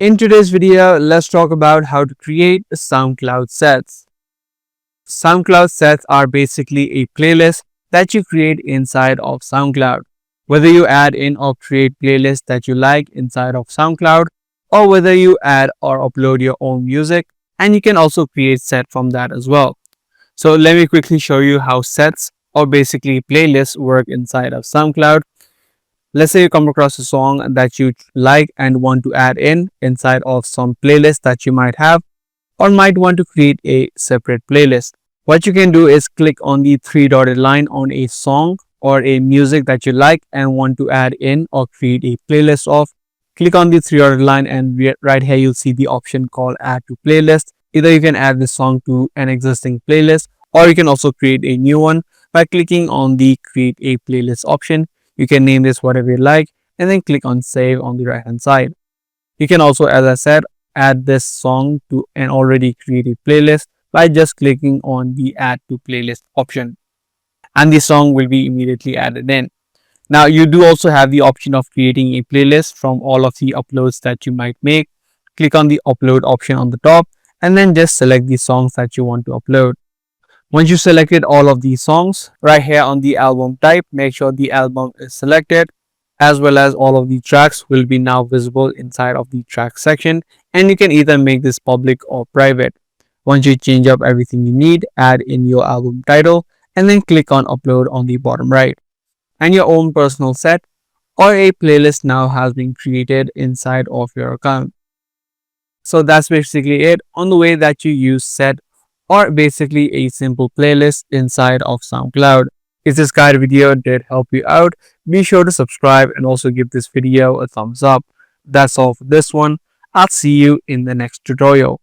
In today's video, let's talk about how to create SoundCloud sets. SoundCloud sets are basically a playlist that you create inside of SoundCloud. Whether you add in or create playlists that you like inside of SoundCloud, or whether you add or upload your own music, and you can also create set from that as well. So let me quickly show you how sets or basically playlists work inside of SoundCloud. Let's say you come across a song that you like and want to add in inside of some playlist that you might have or might want to create a separate playlist. What you can do is click on the three dotted line on a song or a music that you like and want to add in or create a playlist of. Click on the three dotted line and right here you'll see the option called add to playlist. Either you can add this song to an existing playlist or you can also create a new one by clicking on the create a playlist option. You can name this whatever you like and then click on save on the right hand side. You can also, as I said, add this song to an already created playlist by just clicking on the add to playlist option, and the song will be immediately added in. Now you do also have the option of creating a playlist from all of the uploads that you might make. Click on the upload option on the top and then just select the songs that you want to upload. Once you selected all of these songs, right here on the album type, make sure the album is selected, as well as all of the tracks will be now visible inside of the track section, and you can either make this public or private. Once you change up everything you need, add in your album title and then click on upload on the bottom right. And your own personal set or a playlist now has been created inside of your account. So that's basically it on the way that you use set or basically a simple playlist inside of SoundCloud. If this guide video did help you out, be sure to subscribe and also give this video a thumbs up. That's all for this one. I'll see you in the next tutorial.